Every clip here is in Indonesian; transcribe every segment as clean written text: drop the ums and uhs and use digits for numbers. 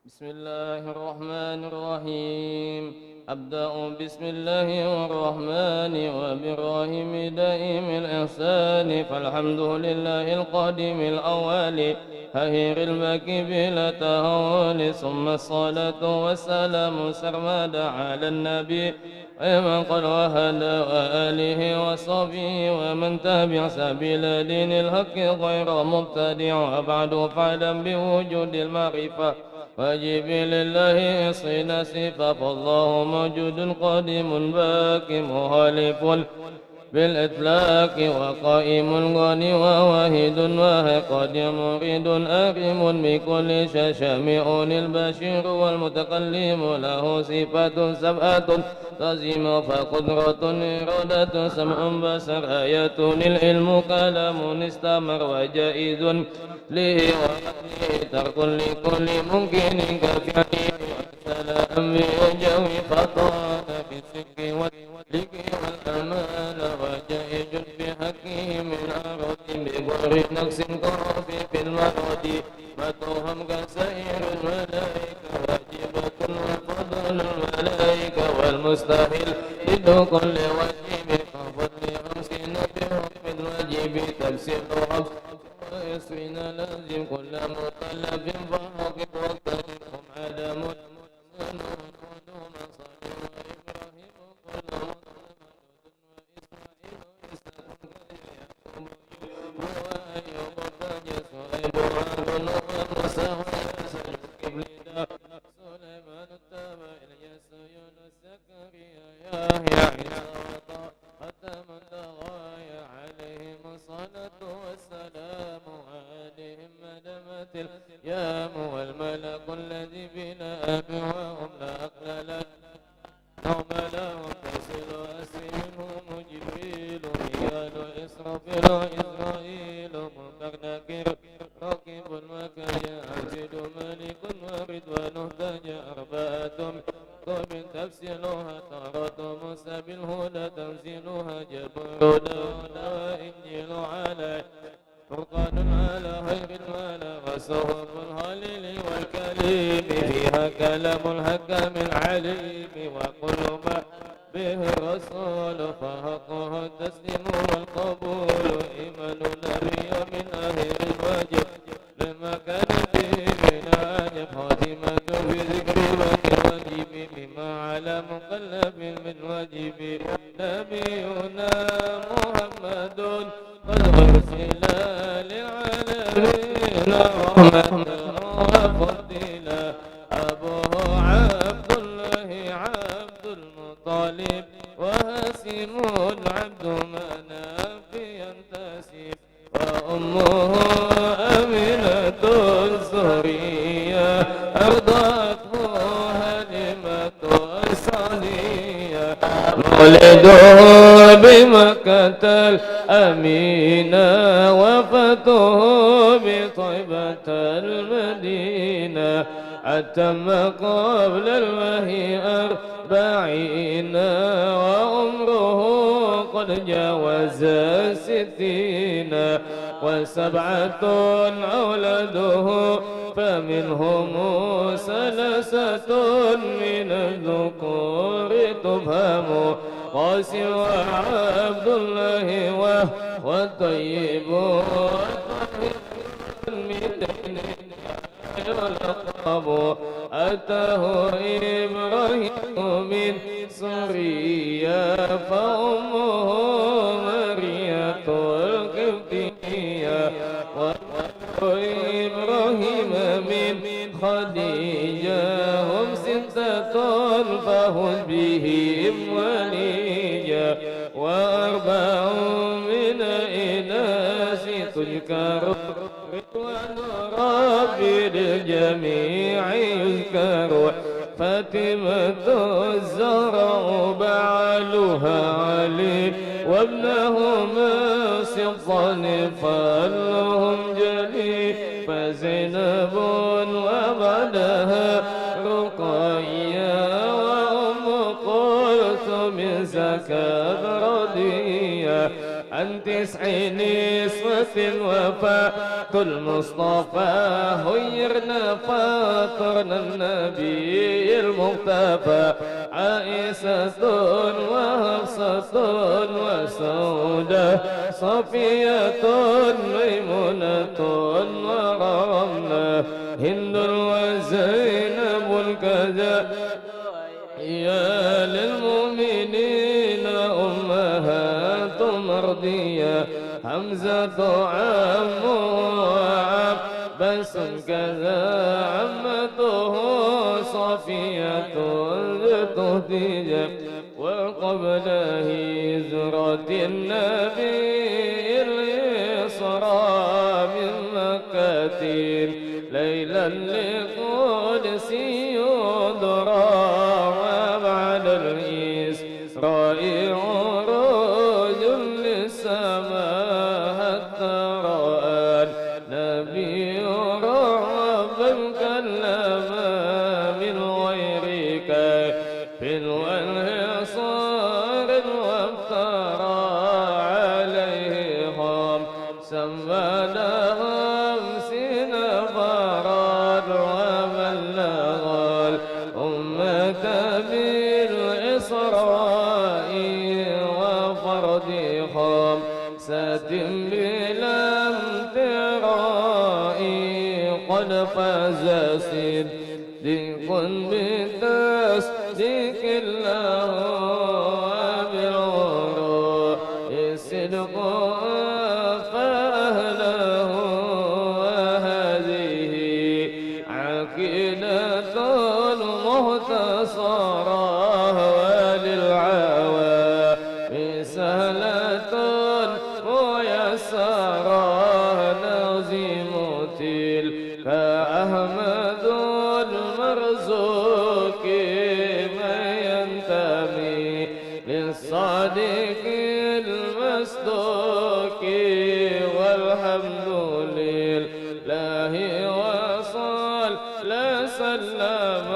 بسم الله الرحمن الرحيم. أبدأ بسم الله الرحمن وبالرحيم دائم الإحسان، فالحمد لله القادم الأول ههير المكي بلا تهول، ثم الصلاة والسلام سرمدا على النبي ومن قد وهدى وآله وصحبه ومن تبع سبيل دين الحق غير مبتدع. وبعد فاعلم بوجود المعرفة واجب لله صين صفة، فالله موجود قديم باق مخالف بالإطلاق، وقائم غني وواحد وقد مريد آكم بكل شامع البشير والمتكلم له صفات سبعة تزيم، فقدرة إرادة سمع بصر آية العلم كلام استمر وجائز له وقته ترك لكل ممكن كفعله والسلام بجوي فطان بالسك واللك والأمان، وجائز بحقه من أرض بغير نقص كرب في المرض، فتوهم كسائر الملائكة واجبة وفضل الملائكة والمستحيل لكل واجب كفضل خمسين بحكم الواجب تفسير خمس ويسرين لازم كل مكلف فحقق وكلهم عدم ونون صالح وإبراهيم كل وأيوب فجس وإبراهيم وموسى ويسر كبلدا سليمان التابع إلياس يونس زكريا يحيى عيسى وطه ختم الدغايا عليهم الصلاة والسلام، عليهم مدمت اليام والملك الذي بنا وهم لا أقل هم لهم تصل أسر منهم جبريل ميكال إسرافيل إسرائيل منكر نكير رقيب المكان عزيز ملك ورضوان اهتدى أربعة كتب تفسيرها تارة موسى بالهدى تنزيلها جبر هدى وإنجيل على فرقان على خير الملا وصحف الخليل والكليم، فيها كلام الحكم العليم وكل ما به الرسول فحقه التسليم والقبول، إيمان النبي من أهل الواجب لما كان به من عجب، خاتمة في ذكر الواجب مما على مقلب من واجب، نبينا محمد قد أرسل للعالمين رحمة وفضيلة، أبوه عبد الله عبد المطلب وهاشم العبد مناف ينتسب، وأمه أمينة الزهرية أرضته هلمة السعدية، مولده بمكة الأمينة وفاته بطيبة المدينة، أتم قبل الوحي 40 وعمره قد جاوز 60، وسبعة أولده فمنهم 3 من الذكور تفهم، قاسم وعبد الله وهو طيب واللقب، أتاه إبراهيم من سوريا فأمه مرية القبطية، وإبراهيم من خديجة هم 6 فهم بهم وليا، و4 من إناس تذكر رضوان ربي للجميع يذكر، فاطمة الزهراء بعلها علي وابنهما سبطان فضلهم جليل، فزينب وبعدها رقية وأم كلثوم زكاة رضية، أنت تسع نسوة وفاة المصطفى هيرنا فاطرنا النبي المختفى عائشة وحفصة وسودة صفية ميمونة ورملة هند وزينب الكذا يا للمؤمنين أمهات مرضية حمزة عم وعباس كذا عمته صفية تهدية وقبل هجرة النبي الإسراء من مكة ليلا لقدس يدرى وبعد الإسراء عروج للسماء حتى رأى النبي ربا كلما من غير كيف وانحصار وافترى عليهم سمناهم سنفرا وبلغ الأمة بالإسراء وفرد خمسة بلا امتراء قد فاز صديق بتصديق الله وبالغراء الصدق فأهله وهذه عقيدة مختصرة وللعوام سهلة ميسرة نظيم تلك أحمد المرزوق من ينتمي للصادق المصدوق والحمد لله وصلى سلم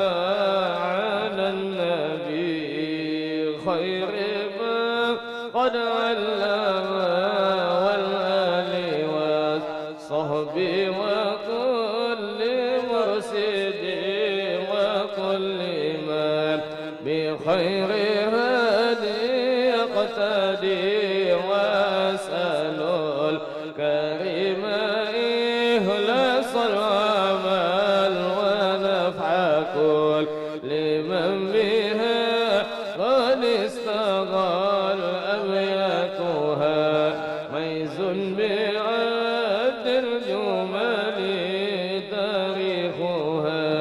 على النبي خير من قد علم والآل والصحب وكل مرشد وكل من بخير هدي يقتدي وأسأل الكريم إخلاص العمل ونفع كل من بها قد استغل أبياتها ميز بعد الجمل تاريخها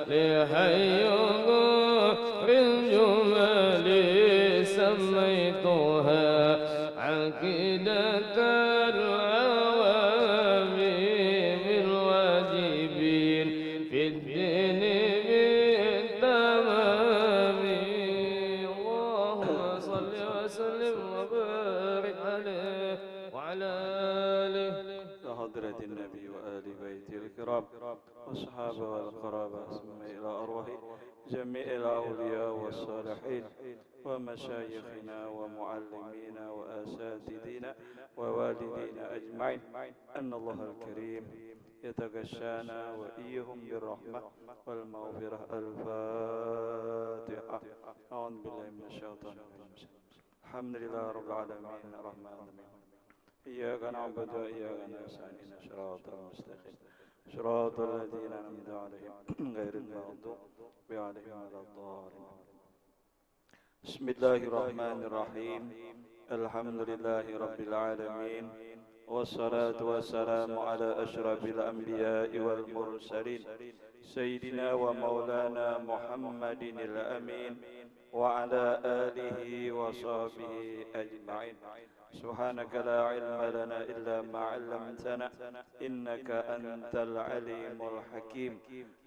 لحي نور الجمل سميتها عقيدة العوام بالواجبين في الدين بالتمام اللهم صل وسلم وبارك عليه وعلى آله لحضرة النبي وآل بيته الكرام والصحابة والقرابة ثم إلى أرواح جميع الأولياء والصالحين ومشايخنا ومعلمينا وأساتذتنا ووالدينا أجمعين أن الله الكريم يتغشانا وإيهم بالرحمة والمغفرة. الفاتحة. أعوذ بالله من الشيطان الرجيم. الحمد لله رب العالمين الرحمن الرحيم إياك نعبد وإياك نستعين صراط المستقيم صراط الذين أنعمت عليهم غير المغضوب عليهم ولا الضالين. بسم الله الرحمن الرحيم. الحمد لله رب العالمين والصلاة والسلام على أشرف الأنبياء والمرسلين سيدنا ومولانا محمد الأمين وعلى آله وصحبه أجمعين. سبحانك لا علم لنا إلا ما علمتنا إنك أنت العليم الحكيم.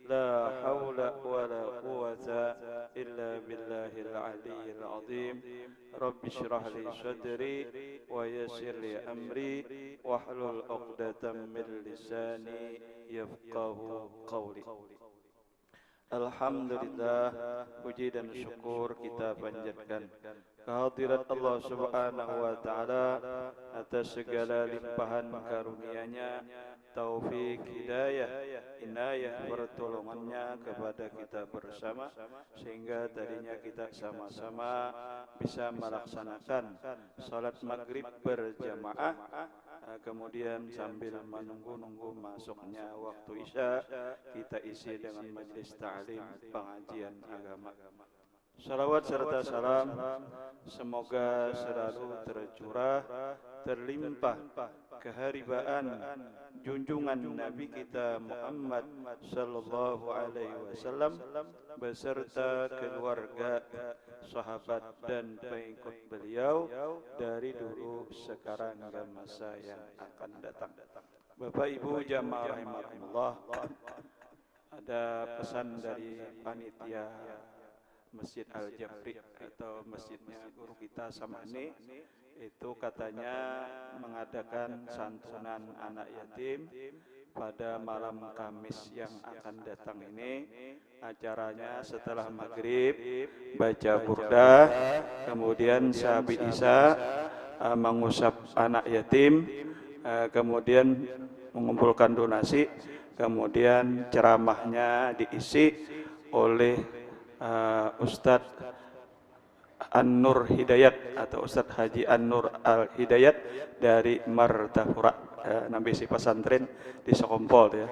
لا حول ولا قوة إلا بالله العلي العظيم. رب اشرح لي صدري ويسر لي أمري واحلل عقدة من لساني يفقه قولي. Alhamdulillah, puji dan syukur kita panjatkan kehadirat Allah Subhanahu wa taala atas segala limpahan karunia-Nya, taufik, hidayah, inayah, pertolongannya kepada kita bersama, sehingga tadinya kita sama-sama bisa melaksanakan salat maghrib berjamaah, kemudian sambil menunggu-nunggu masuknya waktu isya, kita isi dengan majelis ta'lim pengajian agama. Salawat serta salam semoga selalu tercurah, terlimpah keharibaan junjungan Nabi kita Muhammad sallallahu alaihi wasallam beserta keluarga, sahabat dan pengikut beliau dari dulu, sekarang dan masa yang akan datang. Bapak Ibu jamaah rahimakumullah, ada pesan dari panitia Masjid Al-Jabri atau masjidnya guru kita Samani, itu katanya mengadakan santunan anak yatim pada malam Kamis yang akan datang ini. Acaranya setelah maghrib baca burdah, kemudian sahabat Isya mengusap anak yatim, kemudian mengumpulkan donasi, kemudian ceramahnya diisi oleh Ustadz An-Nur Hidayat atau Ustadz Haji An-Nur Al-Hidayat dari Martapura, nabi si pesantren di Sokompol ya.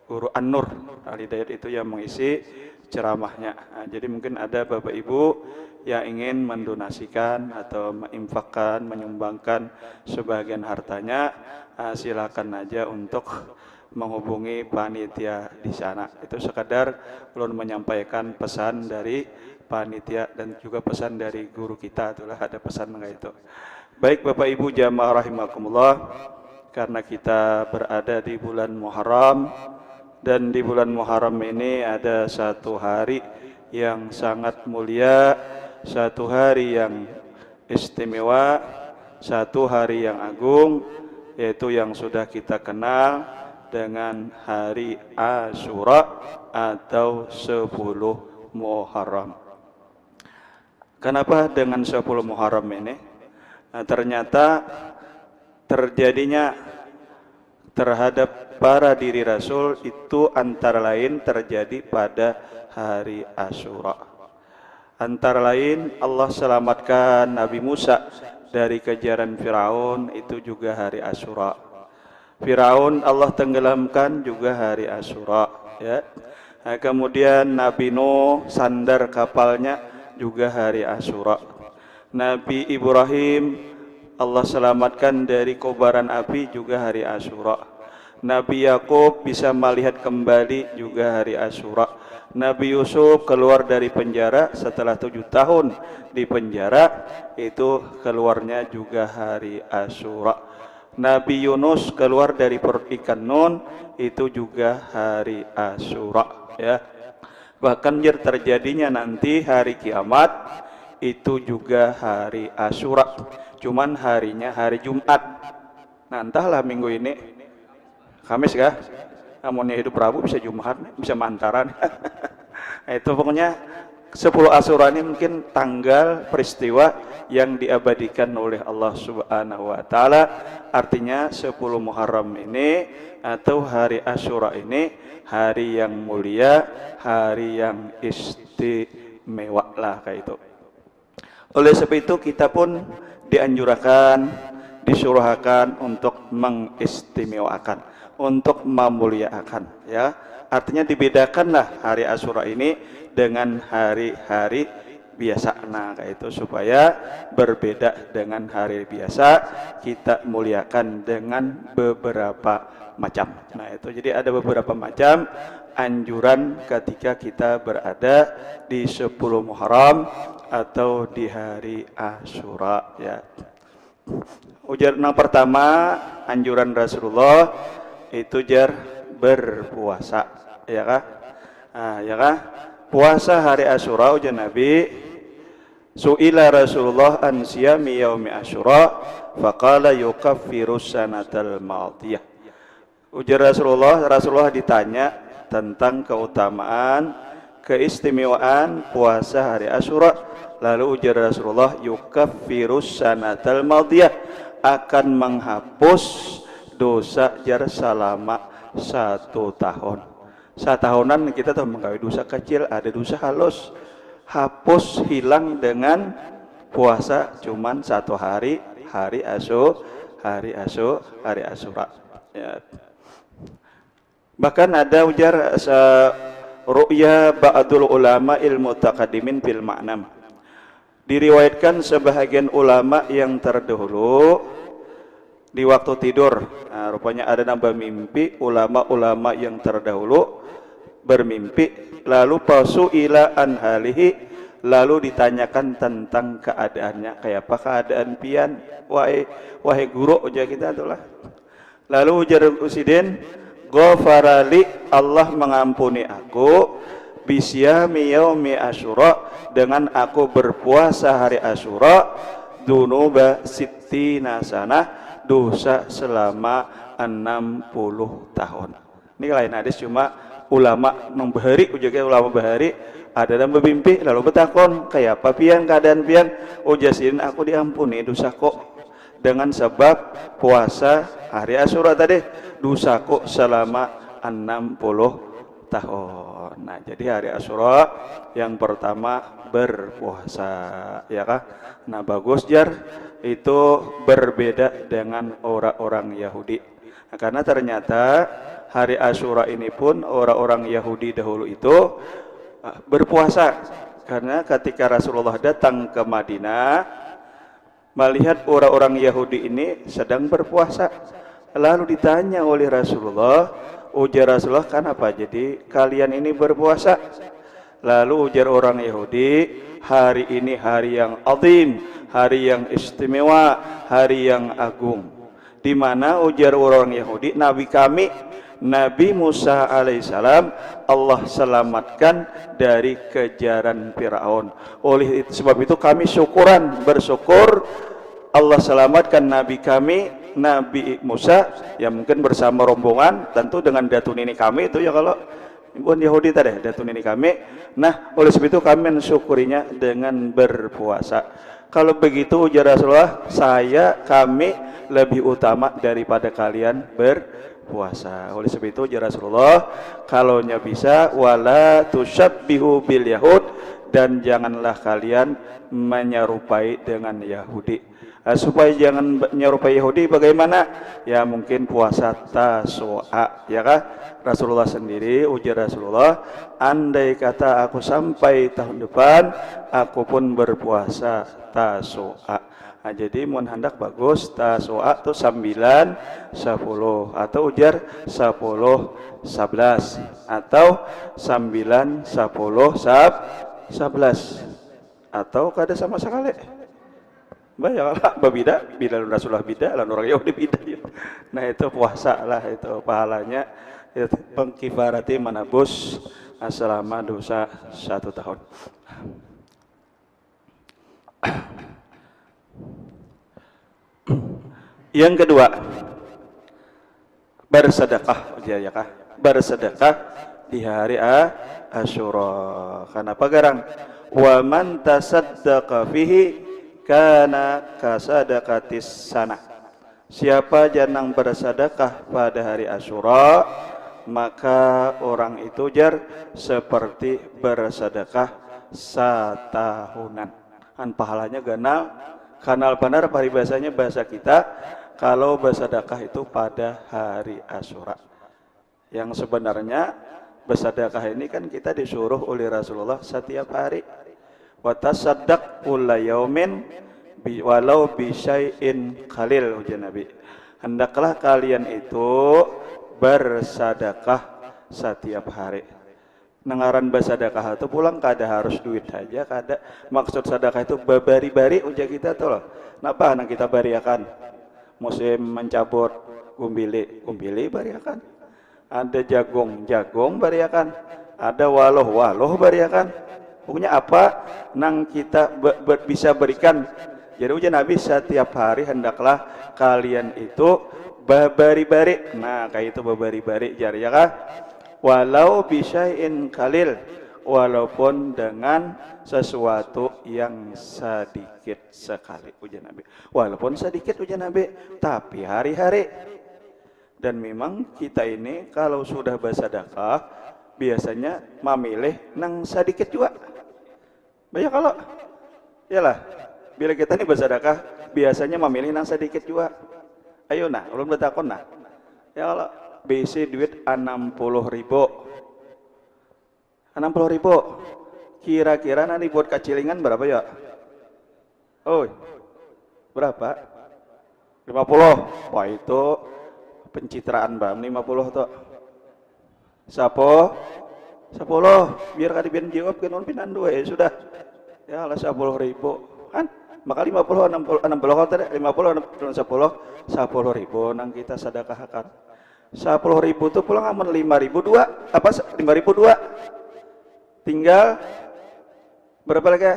Guru An-Nur Al-Hidayat itu yang mengisi ceramahnya. Jadi mungkin ada Bapak Ibu yang ingin mendonasikan atau menginfakkan, menyumbangkan sebagian hartanya, silakan aja untuk menghubungi panitia di sana. Itu sekadar belum menyampaikan pesan dari panitia dan juga pesan dari guru kita, itulah ada pesan mengenai itu. Baik Bapak Ibu jamaah rahimakumullah, karena kita berada di bulan Muharram, dan di bulan Muharram ini ada satu hari yang sangat mulia, satu hari yang istimewa, satu hari yang agung, yaitu yang sudah kita kenal dengan hari Asyura atau 10 Muharram. Kenapa dengan 10 Muharram ini? Nah, ternyata terjadinya terhadap para diri Rasul itu antara lain terjadi pada hari Asyura. Antara lain Allah selamatkan Nabi Musa dari kejaran Firaun, itu juga hari Asyura. Firaun Allah tenggelamkan juga hari Asyura ya. Nah, kemudian Nabi Nuh sandar kapalnya juga hari Asyura. Nabi Ibrahim Allah selamatkan dari kobaran api juga hari Asyura. Nabi Yakub bisa melihat kembali juga hari Asyura. Nabi Yusuf keluar dari penjara setelah 7 tahun di penjara, itu keluarnya juga hari Asyura. Nabi Yunus keluar dari perut ikan Nun, itu juga hari Asyura ya. Bahkan terjadinya nanti hari kiamat itu juga hari Asyura, cuman harinya hari Jumat. Nah entahlah minggu ini Kamis kah? Namunnya hidup Rabu bisa Jumat, bisa mantaran. Itu pokoknya 10 Asyura ini mungkin tanggal peristiwa yang diabadikan oleh Allah Subhanahu wa taala. Artinya 10 Muharram ini atau hari Asyura ini hari yang mulia, hari yang istimewa lah kayak itu. Oleh sebab itu kita pun dianjurkan, disuruhkan untuk mengistimewakan, untuk memuliakan ya. Artinya dibedakanlah hari Asyura ini dengan hari-hari biasa. Nah, kayak itu supaya berbeda dengan hari biasa, kita muliakan dengan beberapa macam. Nah, itu jadi ada beberapa macam anjuran ketika kita berada di 10 Muharram atau di hari Asyura ya. Ujar yang pertama, anjuran Rasulullah itu jar berpuasa ya kah? Nah, ya kah? Puasa hari Asyura, ujar Nabi, su'ila Rasulullah an siyami yaumi Asyura faqala yukaffiru sanatal madiyah. Ujar Rasulullah ditanya tentang keutamaan keistimewaan puasa hari Asyura. Lalu ujar Rasulullah, yukaffirus sanatal madiyah, akan menghapus dosa jar selama 1 tahun. Satahunan kita tuh menggawe dosa kecil, ada dosa halus, hapus hilang dengan puasa cuman 1 hari, hari Asyura. Ya. Bahkan ada ujar ru'ya ba'dul ulama ilmu taqaddimin fil ma'nam. Diriwayatkan sebahagian ulama yang terdahulu di waktu tidur. Nah, rupanya ada nambah mimpi ulama-ulama yang terdahulu bermimpi, lalu palsu ila anhalihi, lalu ditanyakan tentang keadaannya, kayak apa keadaan pian, wahai guru ujar kita itulah. Lalu ujar Usidin, ghafarali, Allah mengampuni aku, bisyami yaumi Asyura, dengan aku berpuasa hari Asyura, dunuba sittina sanah, dosa selama 60 tahun. Ini lain hadis, cuma ulama membahari, ujar ulama bahari, ada yang bermimpi lalu bertakon, kayak apa pian keadaan pian, ujasin aku diampuni dosaku dengan sebab puasa hari Asyura tadi, dosaku selama 60 tahun. Nah, jadi hari Asyura yang pertama berpuasa, ya kah? Nah, bagus jar, itu berbeda dengan orang-orang Yahudi. Nah, karena ternyata hari Asyura ini pun orang-orang Yahudi dahulu itu berpuasa, karena ketika Rasulullah datang ke Madinah melihat orang-orang Yahudi ini sedang berpuasa, lalu ditanya oleh Rasulullah, ujar Rasulullah, kenapa jadi kalian ini berpuasa? Lalu ujar orang Yahudi, hari ini hari yang azim, hari yang istimewa, hari yang agung, di mana ujar orang Yahudi, Nabi kami Nabi Musa alaihissalam Allah selamatkan dari kejaran Firaun. Oleh sebab itu kami bersyukur Allah selamatkan Nabi kami Nabi Musa, ya mungkin bersama rombongan, tentu dengan datu nini kami itu ya, kalau pun Yahudi tadi datu nini kami. Nah, oleh sebab itu kami mensyukurinya dengan berpuasa. Kalau begitu ujar Rasulullah, kami lebih utama daripada kalian berpuasa. Oleh sebab itu ujar Rasulullah, kalaunya bisa wala tusyabbihu bil yahud, dan janganlah kalian menyerupai dengan Yahudi. Supaya jangan menyerupai Yahudi bagaimana? Ya mungkin puasa Tasu'a, ya kah? Rasulullah sendiri ujar Rasulullah, andai kata aku sampai tahun depan, aku pun berpuasa Tasu'a. Nah, jadi mohon hendak bagus Tasu'a itu 9, 10, atau ujar 10, 11, atau 9, 10, 11, atau kada sama sekali. Banyak berbeda, bila Rasulullah beda, lalu orang Yahudi beda. Nah itu puasa lah, itu pahalanya itu pengkifarati manabus selama dosa 1 tahun. Yang kedua, bersedekah, ya kah? Bersedekah di hari Asyura. Kenapa garang? Wa man tasaddaqa fihi kana kasadaqatis sana. Siapa yang bersedekah pada hari Asyura, maka orang itu jar seperti bersedekah satahunan. Kan pahalanya ganal, kanal benar paribasanya bahasa kita, kalau bersedekah itu pada hari Asyura. Yang sebenarnya bersedekah ini kan kita disuruh oleh Rasulullah setiap hari. Wa tasaddaq kulla yaumin walau bi syai'in qalil, ujar Nabi. Hendaklah kalian itu bersedekah setiap hari. Nengaran bersedekah itu pulang kada harus duit saja, kada. Maksud sedekah itu babari-bari ujar kita tuh loh. Napa anak kita bariakan? Musim mencabut kumbili bariakan. Ada jagung bariakan. Ada waloh bariakan. Pokoknya apa nang kita bisa berikan. Jadi ujar Nabi setiap hari hendaklah kalian itu babari-bari. Nah kayak itu babari-bari jar, ya kah? Walau bisyai'in kalil, walaupun dengan sesuatu yang sedikit sekali, ujar Nabi. Walaupun sedikit, ujar Nabi, tapi hari-hari. Dan memang kita ini kalau sudah bersedekah biasanya memilih nang sedikit juga. Banyak kalau yalah, bila kita ini bersedekah biasanya memilih nang sedikit juga. Ayo nah, ulun bertakon nah. Ya kalau bisi duit 60.000. 60.000. Kira-kira nanti buat kacilingan berapa ya? Oh, berapa? 50. Wah itu pencitraan bang, 50 tuh. Sapo? 10. Biar kadibian jawab kan pinan dua ya sudah. Ya lah 10.000 kan? Maka 50, 60 kalau tadi 50, 10 nang kita sedekahkan. 10.000 tuh pulang aman 5.000 dua apa 5.000 dua. Tinggal berapa lagi?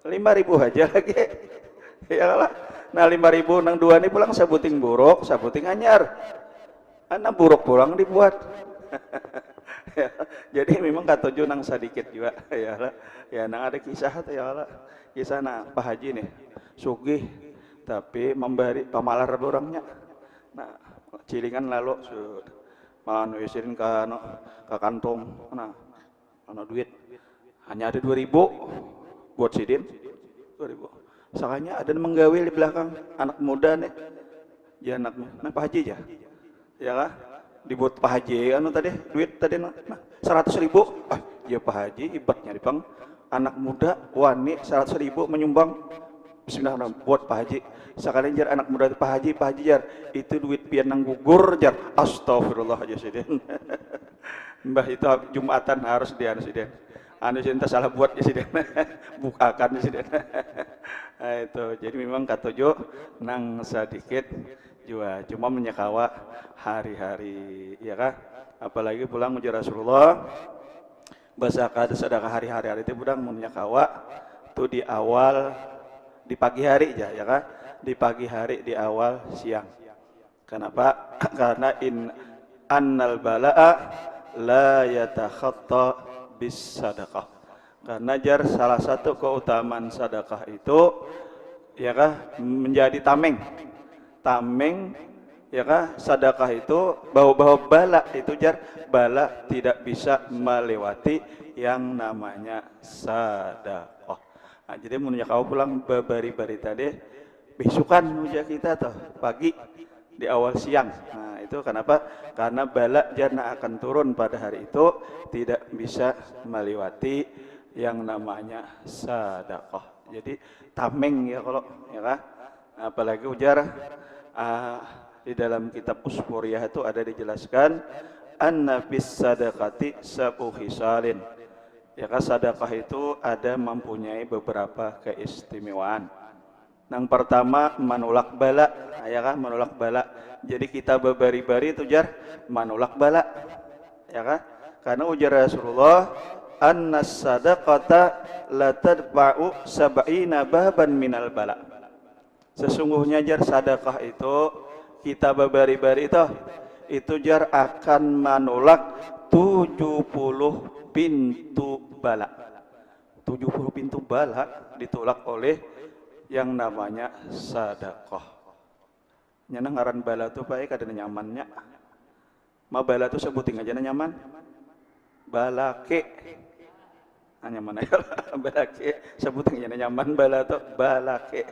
5.000 aja lagi. Ya lah. Nah 5.000 nang dua ini pulang sabuting buruk, sabuting anyar. Anak buruk pulang dibuat. Ya, jadi memang katuju nang sedikit juga. Ya lah. Ya nang ada kisah tuh ya lah. Kisah nah Pak Haji nih, sugih tapi memberi pamalar orangnya. Nah, cilingan lalu manu isirin ke kantong, nah, duit hanya ada 2.000 buat sidin, 2.000. Sakanya ada menggawil di belakang anak muda nih, ya anaknya, nah Pak Haji ya lah, dibuat Pak Haji anu tadi duit tadi nah 100.000, ya Pak Haji ibatnya di bang. Anak muda wani 100.000 menyumbang bismillahirrahmanirrahim buat Pak Haji. Sekalian jar anak muda Pak Haji jar itu duit pian nang gugur jar astagfirullah aja sidin. Mbah itu Jumatan harus dia sidin. Anu cinta salah buat ya sidin. Bukakan ya sidin. Nah, itu jadi memang katuju nang sedikit juga cuma menyakawa hari-hari ya kah? Apalagi pulang ujar Rasulullah basaka sedekah hari-hari itu budang menyakawa tuh di awal di pagi hari ya kan di pagi hari di awal siang. Kenapa? Karena annal balaa la yatakhatta bis sadaqah. Karena jar salah satu keutamaan sedekah itu ya kah menjadi tameng. Tameng ya kah sedekah itu bawa-bawa bala itu jar bala tidak bisa melewati yang namanya sedekah. Nah, jadi menurut kau pulang bari-bari tadi besukan ujar kita tuh pagi di awal siang. Nah itu kenapa? Karena bala jana akan turun pada hari itu tidak bisa melewati yang namanya sedekah. Jadi tameng ya kalau ya kah apalagi ujar di dalam kitab Usfuriyah itu ada dijelaskan anna bis sadaqati sab'u khisalin. Ya kan sedekah itu ada mempunyai beberapa keistimewaan. Yang pertama menolak bala, ya kan menolak bala. Jadi kita bebari-bari itu jar menolak bala. Ya kan? Karena ujar Rasulullah anna sadaqata la tadba'u sab'ina baban minal bala. Sesungguhnya jar sedekah itu kita bebari-bari itu jar akan menolak 70 pintu bala. 70 pintu bala ditolak oleh yang namanya sedekah. Nyana ngaran bala tuh baik ada nyamannya. Ma bala tuh sebutin aja nyaman. Balake. Nyaman aja balake sebutin aja nyaman bala tuh balake.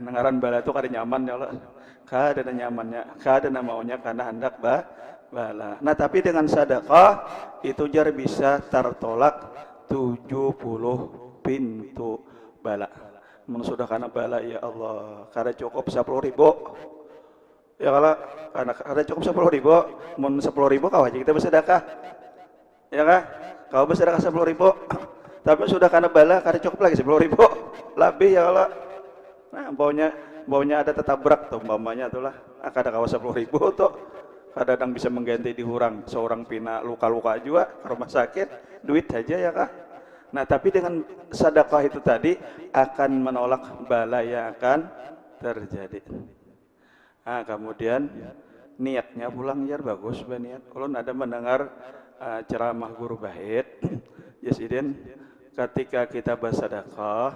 Ngaran bala tuh kada nyaman ya Allah. Kada nyamannya, kada maunya karena hendak bala. Nah tapi dengan sedekah itu jar bisa tertolak 70 pintu bala. Mun sudah karena bala ya Allah, kada cukup 10.000. Ya kalau karena kada cukup 10.000, mun 10.000 kau aja kita bersedekah. Ya kah? Kau bersedekah 10.000. Tapi sudah karena bala kada cukup lagi 10.000. Lebih ya Allah. Nah, baunya ada tetabrak tuh umpamanya itulah. Kada kawa 10.000 tuh. Kadang bisa mengganti dihurang seorang pina luka-luka juga ke rumah sakit, duit aja ya kah? Nah tapi dengan sedekah itu tadi akan menolak bala yang akan terjadi. Nah kemudian niatnya pulang ya bagus niat. Kalau ada mendengar ceramah guru bait Jasidin, ketika kita bersedekah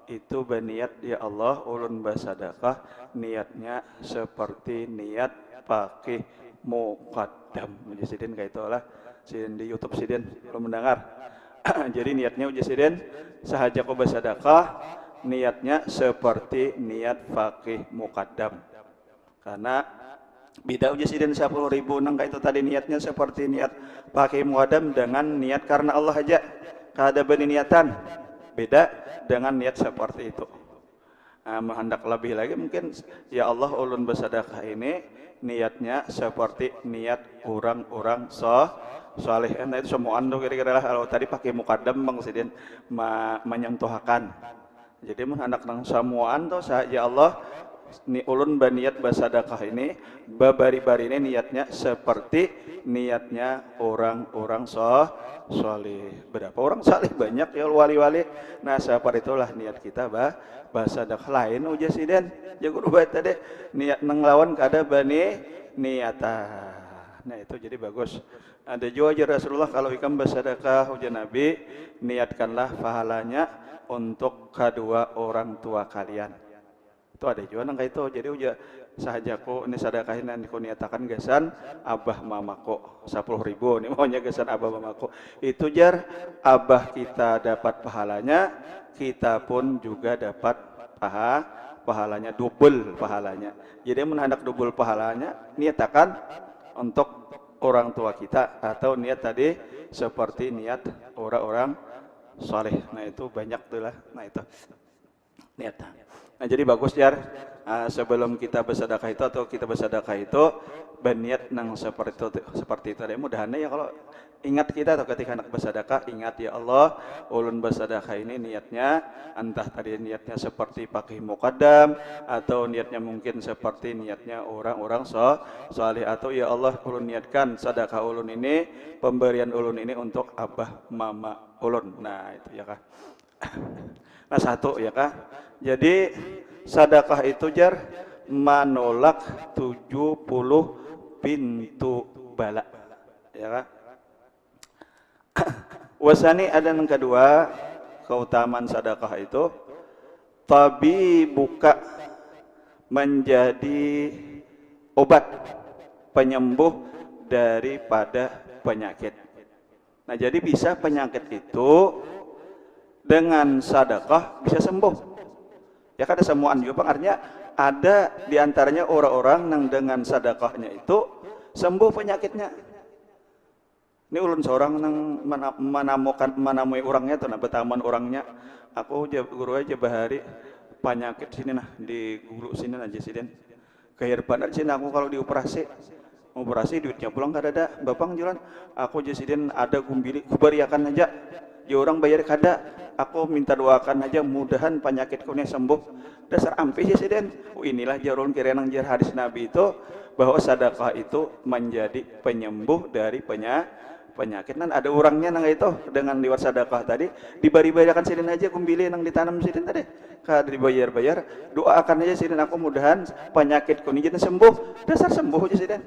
itu berniat ya Allah ulun bersedekah niatnya seperti niat pakai muqaddam. Jasidin kayak itulah sidin di YouTube sidin belum mendengar. Jadi niatnya Jasidin sahaja kau bersedekah niatnya seperti niat pakai muqaddam. Karena beda uji sidin 10.000 nang kayak itu tadi niatnya seperti niat pakai muqaddam dengan niat karena Allah aja. Kada berniatan beda dengan niat seperti itu. Hendak lebih lagi mungkin ya Allah ulun bersedekah ini niatnya seperti niat orang-orang saleh. Nah itu semua anu kira-kira lah kalau tadi pakai muqaddam Bang Sidin menyentuhkan. Jadi hendak nang samuan tuh ya Allah ni ulun berniat bersedekah ini babari-bari ini niatnya seperti niatnya orang-orang saleh. Berapa orang saleh banyak ya wali-wali. Nah seperti itulah niat kita bersedekah lain uja sidin. Ya guru bait tadi niat nang lawan kada bani niatan. Nah itu jadi bagus. Ada juga aja Rasulullah kalau ikam bersedekah uja Nabi niatkanlah pahalanya untuk kedua orang tua kalian. Itu ada juga nang itu. Jadi uja sahajaku ini sedekahin dan ku niatakan gesan abah mamaku 10.000 ini maunya gesan abah mamaku. Itu jar abah kita dapat pahalanya, kita pun juga dapat pahalanya double pahalanya. Jadi menhandak double pahalanya niatakan untuk orang tua kita atau niat tadi seperti niat orang-orang saleh. Nah itu banyak tuh lah. Nah itu niat. Nah jadi bagus jar sebelum kita bersedekah itu atau kita bersedekah itu berniat nang seperti itu deh. Mudahan ya kalau ingat kita atau ketika anak bersedekah ingat ya Allah ulun bersedekah ini niatnya entah tadi niatnya seperti pakai muqaddam atau niatnya mungkin seperti niatnya orang-orang saleh atau ya Allah ulun niatkan sedekah ulun ini pemberian ulun ini untuk abah mama ulun. Nah itu ya kah. Nah satu ya kah. Jadi sedekah itu jar menolak 70 pintu bala ya kah. Wasani ada yang kedua keutamaan sedekah itu tabi buka menjadi obat penyembuh daripada penyakit. Nah jadi bisa penyakit itu dengan sedekah bisa sembuh. Ya kan ada semuaan juga Bang, artinya ada diantaranya orang-orang yang dengan sedekahnya itu sembuh penyakitnya. Ini ulun seorang yang menamui orangnya tuh, nah betaman orangnya. Aku guru aja bahari penyakit sini nah di guru sini aja sidin. Kayak benar sini aku kalau dioperasi duitnya pulang kada ada. Bapak jalan, aku jasidin ada gumbili kubariakan aja. Ya orang bayar kada, aku minta doakan aja mudahan penyakitku ini sembuh. Dasar ampi jasidin. Inilah jarun kira nang jar hadis Nabi itu bahwa sedekah itu menjadi penyembuh dari penyakit. Nan ada orangnya nang itu dengan liwat sedekah tadi dibari-bariakan sidin aja gumbili nang ditanam sidin tadi. Kada dibayar-bayar, doakan aja sidin aku mudahan penyakitku ini jadi sembuh. Dasar sembuh aja sidin.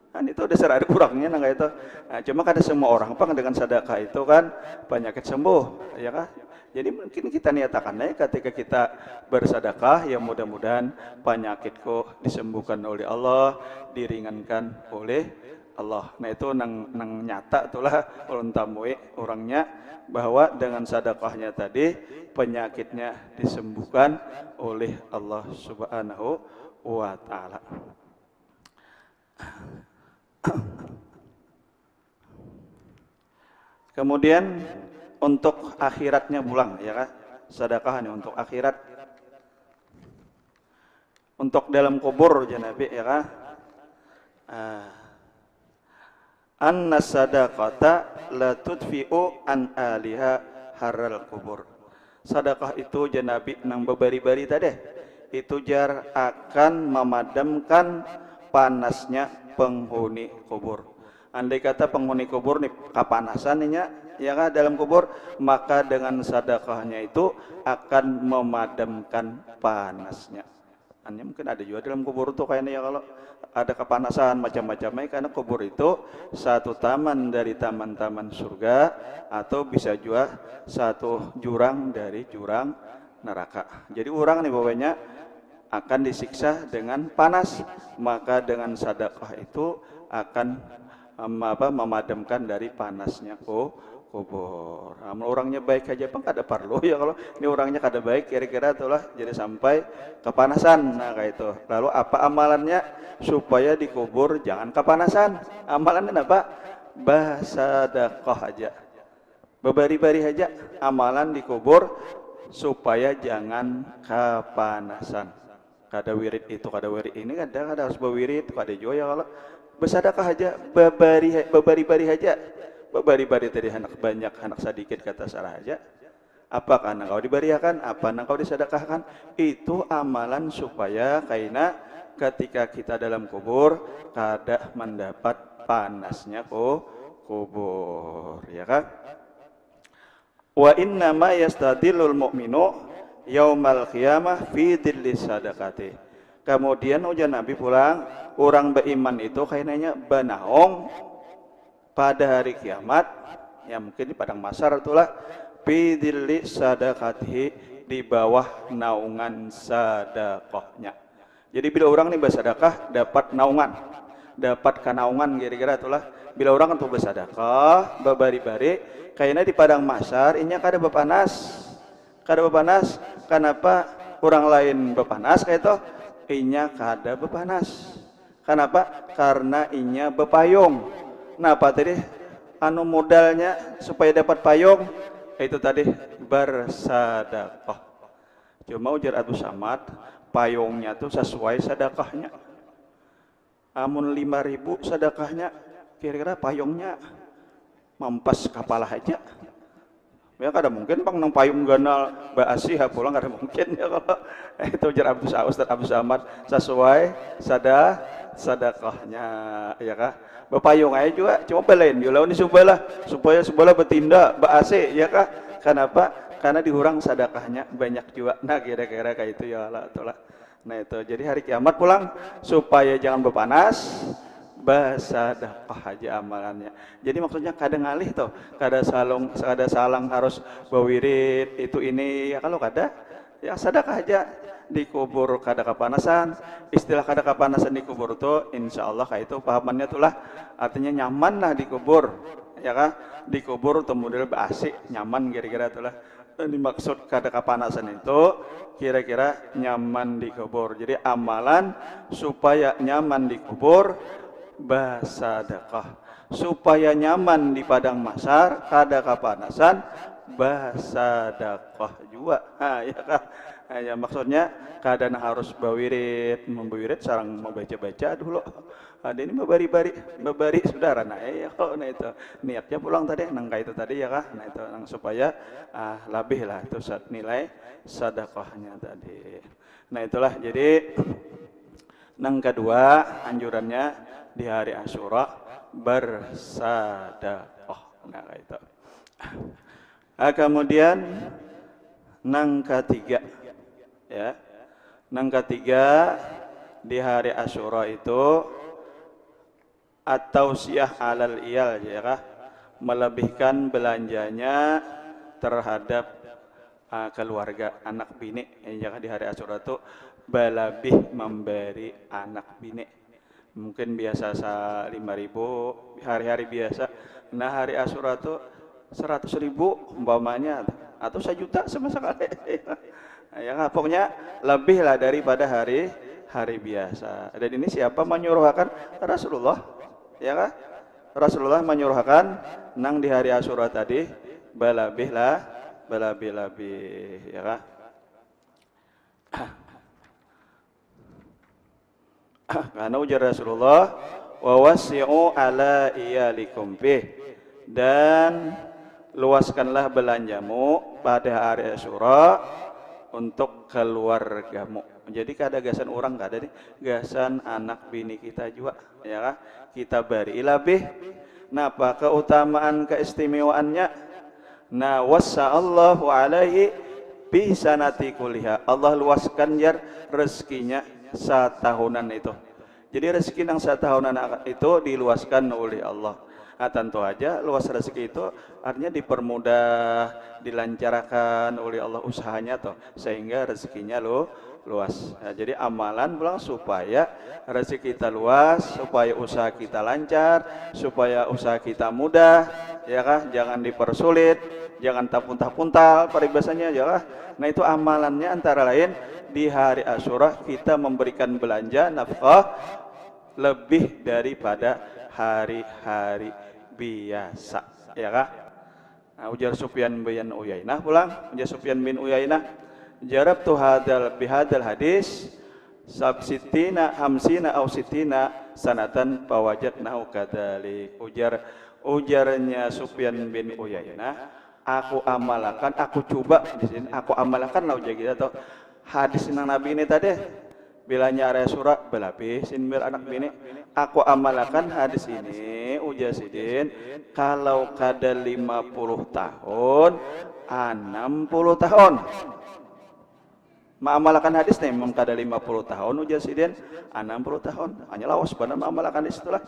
Kan itu dasar ada kurangnya nang itu. Nah, cuma kada semua orang Pak dengan sedekah itu kan penyakit sembuh, ya kan? Jadi mungkin kita niatakan aja ketika kita bersedekah ya mudah-mudahan penyakitku disembuhkan oleh Allah, diringankan oleh Allah. Nah itu nang nyata itulah ulun tamui orangnya bahwa dengan sedekahnya tadi penyakitnya disembuhkan oleh Allah Subhanahu wa taala. Kemudian untuk akhiratnya pulang ya kan, sedekah nih untuk akhirat, untuk dalam kubur ya Nabi ya kan. Anna sadaqata la tudfi'u an aliha haral kubur. Sedekah itu ya Nabi nang babari-bari tadi itu jar akan memadamkan panasnya penghuni kubur. Andai kata penghuni kubur nih kapanasan nih ya kan dalam kubur, maka dengan sedekahnya itu akan memadamkan panasnya. Hanya mungkin ada juga dalam kubur itu kayaknya ya, kalau ada kepanasan macam-macamnya, karena kubur itu satu taman dari taman-taman surga, atau bisa juga satu jurang dari jurang neraka. Jadi orang nih bawahnya akan disiksa dengan panas, maka dengan sedekah itu akan memadamkan dari panasnya kubur. Orangnya baik aja bang kada perlu ya, kalau ini orangnya kada baik kira-kira itulah jadi sampai kepanasan. Nah kayak itu. Lalu apa amalannya supaya dikubur jangan kepanasan? Amalannya apa? Bersedekah aja, bebari-bari aja amalan dikubur supaya jangan kepanasan. Kada wirid itu, kada wirid ini, kada harus berwirid, kada juga ya, kalau bersedekah aja, bebari-bari aja. Bari-bari tadi anak banyak, anak sedikit kata salah aja. Apakah engkau diberiakan? Apa engkau disedekahkan? Itu amalan supaya kaina ketika kita dalam kubur kada mendapat panasnya kubur, ya kan? Wa inna ma yastadillul mu'minu yaumal qiyamah fi dhillis sadaqati. Kemudian ujar Nabi pulang, orang beriman itu kayaknya banaong pada hari kiamat, ya mungkin di padang mahsyar itulah, bidilli sadaqatihi, di bawah naungan sedekahnya. Jadi bila orang nih bersedekah dapat naungan, dapat kanaungan kira-kira itulah. Bila orang untuk bersedekah babari-bari kayaknya di padang mahsyar inya kada bepanas. Kada bepanas. Kenapa orang lain bepanas kayak itu? Inya kada bepanas. Kenapa? Karena inya bepayung. Nah apa tadi anu modalnya supaya dapat payung? Itu tadi bersedekah. Cuma ujar Abdul Samad, payungnya tuh sesuai sedekahnya. Amun 5.000 sedekahnya, kira-kira payungnya mampas kapal aja. Ya kada mungkin bang nang payung ganal baasi pulang, kada mungkin ya kalau itu ujar Abdul Samad sesuai sedekahnya, ya kah? Bepayung aja juga, cuma belain dia lawan supaya bertindak baase, ya kah? Kenapa? Karena dihurang sedekahnya banyak juga. Nah kira-kira kayak itu ya Allah itulah. Nah itu jadi hari kiamat pulang supaya jangan berpanas, bersedekah aja amalannya. Jadi maksudnya kada ngalih tuh, kada salang harus bawirid itu ini ya, kalau kada ya sedekah aja. Dikubur kada kepanasan. Istilah kada kepanasan dikubur tuh insya Allah kayak itu pahamannya itulah, artinya nyaman lah dikubur, ya kan? Dikubur tuh model basi nyaman kira-kira itulah. Dimaksud kada kepanasan itu kira-kira nyaman dikubur. Jadi amalan supaya nyaman dikubur bersedekah, supaya nyaman di padang mahsyar kada kepanasan bersedekah juga. Nah, ya kan? Ya, maksudnya kadang harus bawirid, membawirid sarang membaca-baca dulu. Ada ini babari saudara. Nah ya kalau nah itu niatnya pulang tadi nangka itu tadi ya kah. Nah itu nang supaya lebih lah itu nilai sedekahnya tadi. Nah itulah jadi nang kedua anjurannya di hari Asyura bersedekah. Nah itu. Kemudian nang ketiga, ya, nang ketiga di hari Asyura itu atau siyah alal iyal, ya kah? Melebihkan belanjanya terhadap keluarga anak bini, ya kah? Di hari Asyura itu berlebih memberi anak bini. Mungkin biasa 5.000 hari-hari biasa. Nah hari Asyura itu 100.000 umpamanya, atau 1 juta sama sekali. Ya, pokoknya lebih lah daripada hari biasa. Dan ini siapa menyuruhkan? Rasulullah, ya kan? Rasulullah menyuruhkan nang di hari Asyura tadi berlebih, ya kan? Karena ujar Rasulullah, wa wasi'u ala iyalikum bih, dan luaskanlah belanjamu pada hari Asyura untuk keluargamu. Jadi kada gasan orang, kada nih gasan anak bini kita juga, ya kan? Kita beri lebih. Napa keutamaan keistimewaannya? Nah wassa'allahu alaihi bi sanati kuliha. Allah luaskan jar rezekinya satahunan itu. Jadi rezeki yang satahunan itu diluaskan oleh Allah. Nah, tentu aja luas rezeki itu artinya dipermudah, dilancarkan oleh Allah usahanya toh, sehingga rezekinya luas. Nah, jadi amalan pulang supaya rezeki kita luas, supaya usaha kita lancar, supaya usaha kita mudah, ya kah? Jangan dipersulit, jangan tapuntal-puntal peribahasanya ya kah? Nah, itu amalannya antara lain di hari Asyura kita memberikan belanja nafkah lebih daripada hari-hari biasa, ya kah? Nah, ujar Sufyan bin Uyainah pulang, ujar Sufyan bin Uyainah, jarabtu bihadal hadis sabsitina hamsina au sitina sanatan pawajadnahu kadzalik. Ujarnya Sufyan bin Uyainah, aku amalkan, aku coba di sini, aku amalkan lah ujar kita tuh hadis nang Nabi ini tadi. Bilanya area surat belapis sinmir anak bini, aku amalkan hadis ini ujar sidin, kalau kada 50 tahun 60 tahun mengamalkan hadis nih, memang kada 50 tahun ujar sidin 60 tahun hanya lawas benar mengamalkan hadis itulah.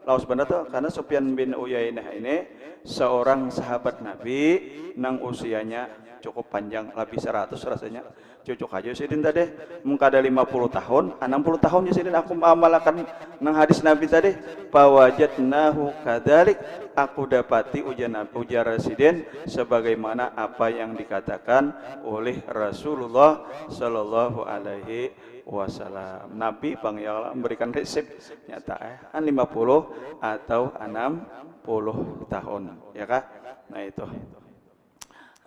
Lawas benar tuh karena Sufyan bin Uyainah ini seorang sahabat Nabi nang usianya cukup panjang, lebih 100 rasanya. Cocok aja sidin tadi, muka ada 50 tahun, 60 tahun ya sidin aku mengamalkan nang hadis Nabi tadi, pawajadnahu kadzalik, aku dapati ujar sidin sebagaimana apa yang dikatakan oleh Rasulullah sallallahu alaihi wasallam. Nabi Bang memberikan resep nyata 50 atau 60 tahun, ya kah? Nah itu.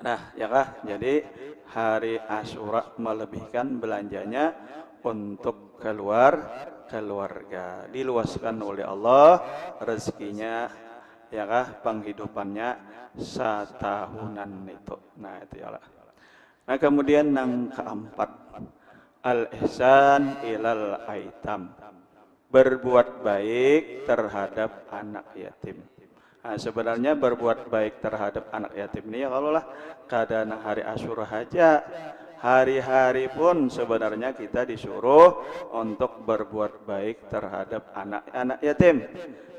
Nah, ya kah? Jadi hari Asyura melebihkan belanjanya untuk keluarga. Diluaskan oleh Allah rezekinya, ya kah? Penghidupannya satahunan itu. Nah, itu ya lah. Nah, kemudian yang keempat, al-ihsan ilal aitam. Berbuat baik terhadap anak yatim. Nah, sebenarnya berbuat baik terhadap anak yatim ini ya kalau lah keadaan hari Asyura aja, hari-hari pun sebenarnya kita disuruh untuk berbuat baik terhadap anak-anak yatim.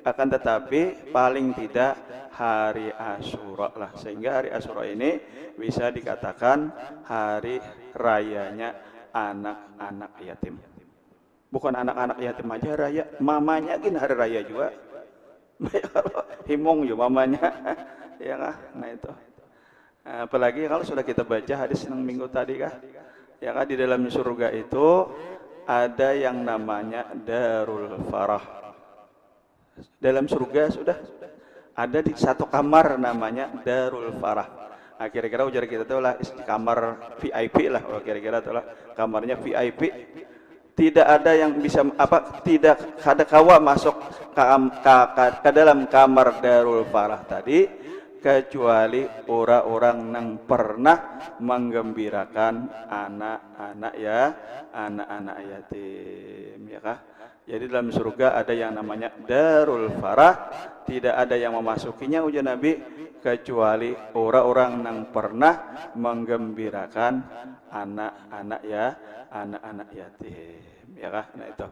Akan tetapi paling tidak hari Asyura lah, sehingga hari Asyura ini bisa dikatakan hari rayanya anak-anak yatim. Bukan anak-anak yatim aja raya, mamanya gini hari raya juga. Himong juga mamanya, ya kah? Nah itu. Apalagi kalau sudah kita baca hadis yang minggu tadi kah, ya kah, di dalam surga itu ada yang namanya Darul Farah. Dalam surga sudah ada di satu kamar namanya Darul Farah. Nah, kira-kira ujar kita tuh lah kamar VIP lah, kira-kira tuh lah kamarnya VIP. Tidak ada yang bisa tidak ada kawa masuk ke dalam kamar Darul Farah tadi kecuali orang-orang yang pernah menggembirakan anak-anak yatim, ya kah? Jadi dalam surga ada yang namanya Darul Farah, tidak ada yang memasukinya ujar Nabi kecuali orang-orang yang pernah menggembirakan anak-anak yatim, ya kah? Nah itu.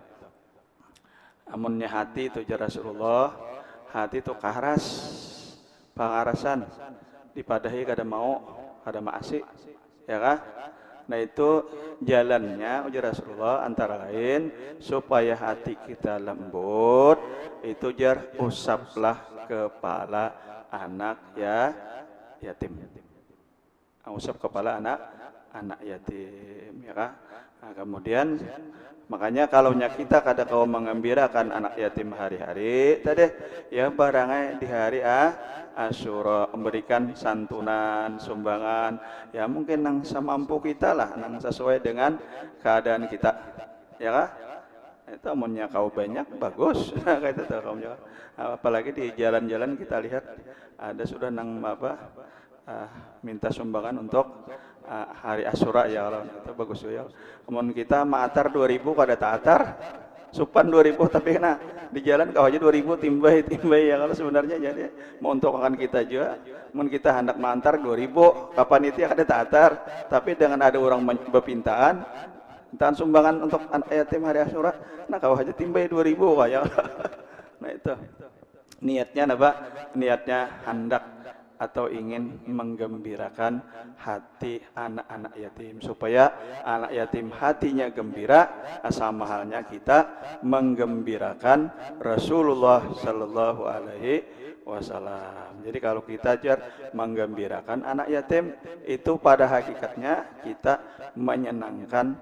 Amunnya hati itu ujar Rasulullah, hati itu karas, pangarasan, dipadahi kada mau, kada maasi, ya kah? Nah itu jalannya ujar Rasulullah antara lain supaya hati kita lembut itu jar usaplah kepala anak yatim. Usap kepala anak yatim, ya kah? Nah, kemudian makanya kalau kita kada kau mengembirakan anak yatim hari-hari tadi ya barangnya di hari Asyura memberikan santunan, sumbangan ya mungkin nang semampu kita lah, nang sesuai dengan keadaan kita, ya kah? Itu amunnya kau banyak bagus kayak itu tuh kamu, apalagi di jalan-jalan kita lihat ada sudah nang minta sumbangan untuk hari Asyura ya, kalau itu bagus ya. Kemudian kita maatar 2000 kada taatar supan 2000 tapi kena di jalan kau aja 2000 timbai ya, kalau sebenarnya jadi mau untuk akan kita juga mun kita hendak mantar 2000 kapan itu ya kada taatar, tapi dengan ada orang berpintaan Mintaan sumbangan untuk anak yatim hari Asyura, nah kau aja timbai 2000 kayak. Nah itu niatnya apa? Niatnya hendak atau ingin menggembirakan hati anak-anak yatim supaya anak yatim hatinya gembira, sama halnya kita menggembirakan Rasulullah Sallallahu Alaihi Wasallam. Jadi kalau kita ajar menggembirakan anak yatim, itu pada hakikatnya kita menyenangkan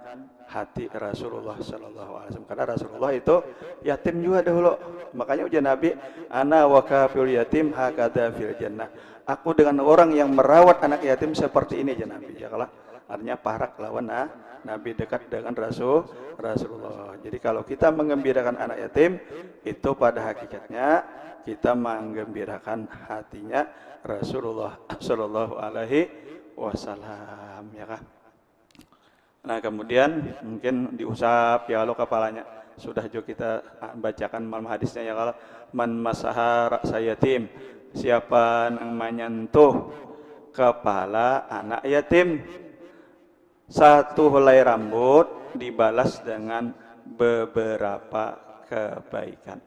hati Rasulullah Sallallahu Alaihi Wasallam. Karena Rasulullah itu yatim juga dahulu. Makanya ujian Nabi, ana wa kafil yatim hakada fil jannah. Aku dengan orang yang merawat anak yatim seperti ini, ya Nabi. Ya kalau artinya parak lawan Nabi, dekat dengan Rasulullah. Jadi kalau kita menggembirakan anak yatim, itu pada hakikatnya kita menggembirakan hatinya Rasulullah Sallallahu Alaihi Wasallam, ya kan? Nah kemudian mungkin diusap ya lo kepalanya. Sudah juga kita bacakan malam hadisnya ya, kalau man masaha ra'sa yatim, siapa yang menyentuh kepala anak yatim, satu helai rambut dibalas dengan beberapa kebaikan.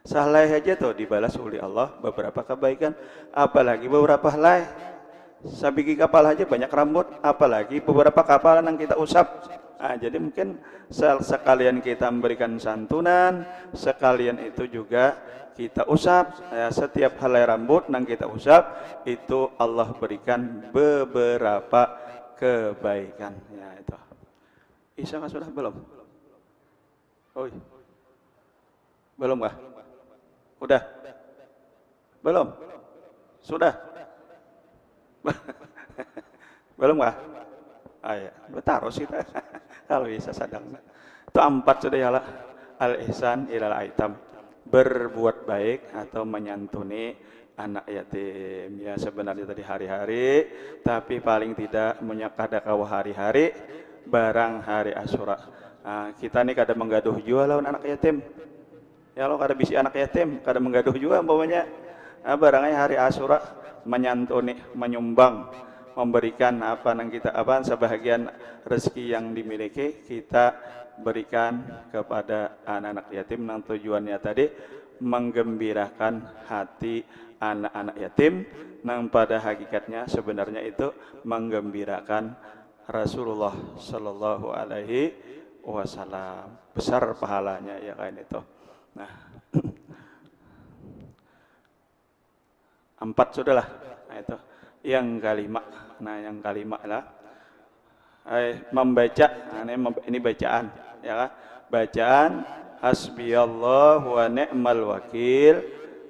Sehelai aja tuh dibalas oleh Allah beberapa kebaikan, apalagi beberapa helai. Sabigi kapal aja banyak rambut, apalagi beberapa kapalan yang kita usap. Nah, jadi mungkin sekalian kita memberikan santunan, sekalian itu juga kita usap. Ya, setiap helai rambut yang kita usap itu Allah berikan beberapa kebaikan. Ya itu. Isya sudah belum? Oh, belum kah? Udah? Belum? Sudah? Belum kah? Ah ya, taruh sih kalau bisa sadang. Itu 4 sudah ya lah. Al-ihsan ilal aitam, berbuat baik atau menyantuni anak yatim. Ya sebenarnya tadi hari-hari, tapi paling tidak menyakadakawa hari-hari barang hari Asyura. Nah, kita nih kadang menggaduh juga lawan anak yatim. Ya lo kada bisi anak yatim, kada menggaduh juga umpamanya. Nah, barangnya hari Asyura menyantuni, menyumbang, memberikan apa yang kita sebahagian rezeki yang dimiliki kita berikan kepada anak-anak yatim, yang tujuannya tadi menggembirakan hati anak-anak yatim, yang pada hakikatnya sebenarnya itu menggembirakan Rasulullah Sallallahu Alaihi Wasallam. Besar pahalanya ya kain itu. Nah 4 sudahlah. Nah itu yang kelima. Nah yang kelima lah membaca. Nah, ini bacaan ya kan? Bacaan hasbiyallah wa ni'mal wakil,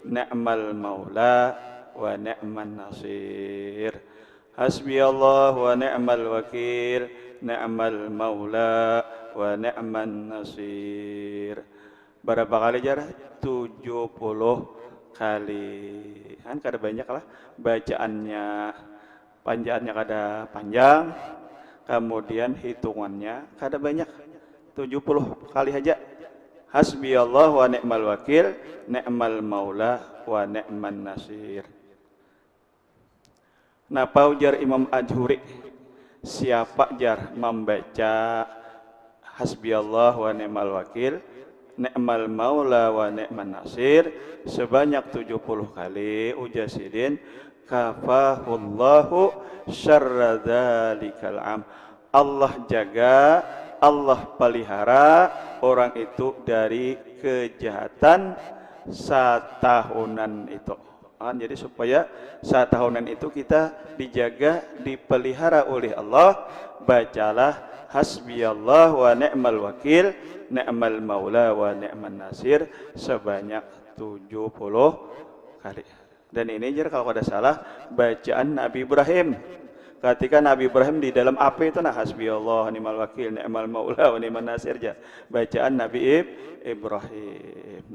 ni'mal maula wa ni'man nasir. Hasbiyallah wa ni'mal wakil, ni'mal maula wa ni'man nasir. Berapa kali jar? 70 kali. Kan kada banyak lah bacaannya, panjaannya kada panjang, kemudian hitungannya kada banyak, 70 kali aja. Hasbiyallah wa ni'mal wakil, ni'mal maula wa ni'man nasir. Nah paujar Imam Ajhuri, siapa jar membaca hasbiyallah wa ni'mal wakil, ni'mal maula wa ni'man nasir sebanyak 70 kali, ujasidin kafahullahu syarra dzalikal am. Allah jaga, Allah pelihara orang itu dari kejahatan satahunan itu. Jadi supaya satahunan itu kita dijaga, dipelihara oleh Allah, bacalah hasbiyallah wa ni'mal wakil, ni'mal maula wa ni'man nasir sebanyak 70 kali. Dan ini jar kalau ada salah bacaan Nabi Ibrahim. Ketika Nabi Ibrahim di dalam api itu, nah hasbiyallah ni'mal wakil, ni'mal maula wa ni'man nasir jar. Bacaan Nabi Ibrahim.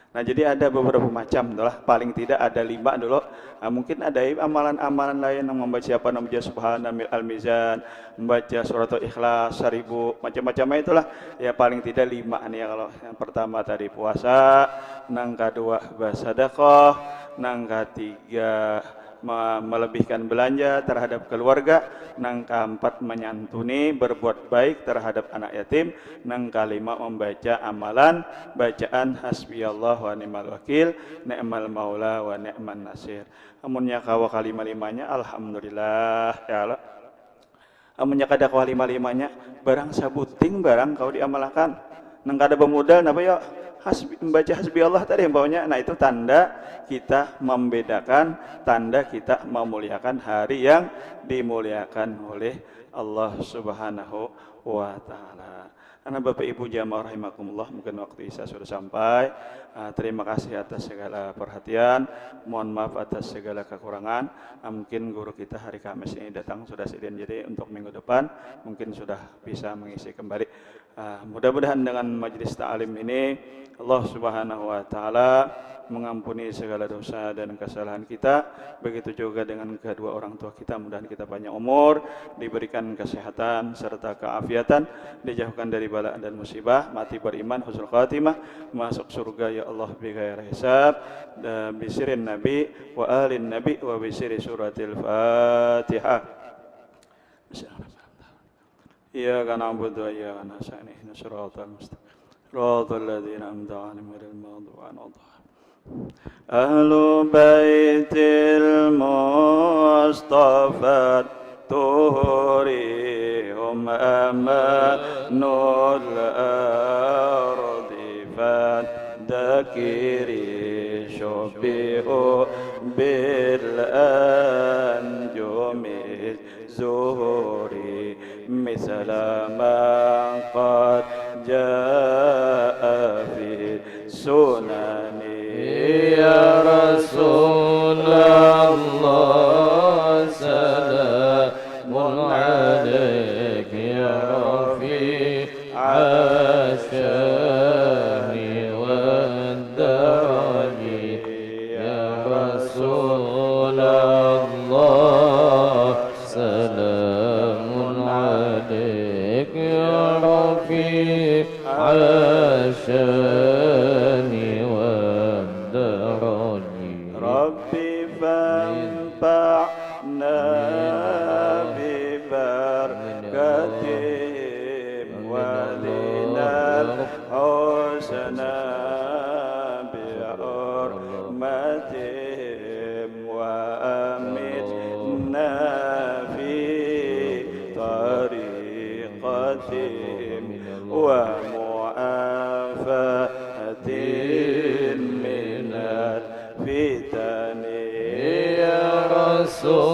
Nah jadi ada beberapa macam, itulah paling tidak ada 5 dulu. Nah, mungkin ada amalan-amalan lain yang membaca apa namanya subhanal al-mizan, membaca surat Ikhlas 1000, macam-macam itulah. Ya paling tidak 5 nih ya. Kalau yang pertama tadi puasa, yang kedua bersedekah, yang ketiga melebihkan belanja terhadap keluarga, nang keempat menyantuni berbuat baik terhadap anak yatim, nang kelima membaca amalan bacaan hasbiyallah wa ni'mal wakil, ni'mal maula wa ni'man nasir. Amunnya kawa kalima-limanya alhamdulillah ya Allah. Amunnya kada kawa lima-limanya barang sabuting barang kau diamalkan. Nang kada bemodal napa ya membaca hasbi Allah tadi bawahnya. Nah itu tanda kita membedakan, tanda kita memuliakan hari yang dimuliakan oleh Allah Subhanahu wa taala. Anak Bapak Ibu jamaah rahimakumullah, mungkin waktu Isya sudah sampai. Terima kasih atas segala perhatian. Mohon maaf atas segala kekurangan. Mungkin guru kita hari Kamis ini datang sudah sedang, jadi untuk minggu depan mungkin sudah bisa mengisi kembali. Mudah-mudahan dengan majelis ta'lim ini Allah Subhanahu wa taala mengampuni segala dosa dan kesalahan kita. Begitu juga dengan kedua orang tua kita, mudah-mudahan kita panjang umur, diberikan kesehatan serta keafiatan, dijauhkan dari bala dan musibah, mati beriman, husnul khatimah, masuk surga ya Allah bi ghairi hisab, dan bisirin nabi wa alin nabi wa bisiri suratil Fatihah. Iyyaka na'budu wa iyyaka nasta'in ihdinas siratal mustaqim siratal ladzina an'amta 'alaihim ghairil maghdubi 'alaihim Ahlu baitil Mustafa tuhuri hum amanul ardi fadakiri syubihu bil anjumi zuhuri misala ma qad jaa fi sunani ya Rasulullah salamun alaik ya Rafi asyari wa daraji ya Rasulullah salamun alaik ya Rafi asyari Rabbi fanfa'na bibarakatihim walinal husna bi'urmatihim wa amitna fi tariqatihim wa mu'afatin minal fitani ya Rasulullah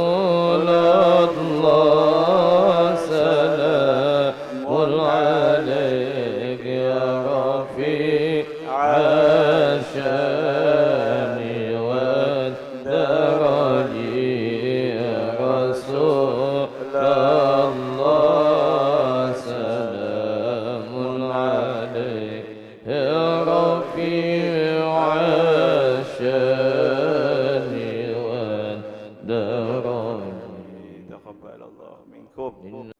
salamun alaik ya Rafi asyani wa daraji ya Rasulullah salamun alaik ya Rafi asyani wa daraji. Taqabbalallahu minkum.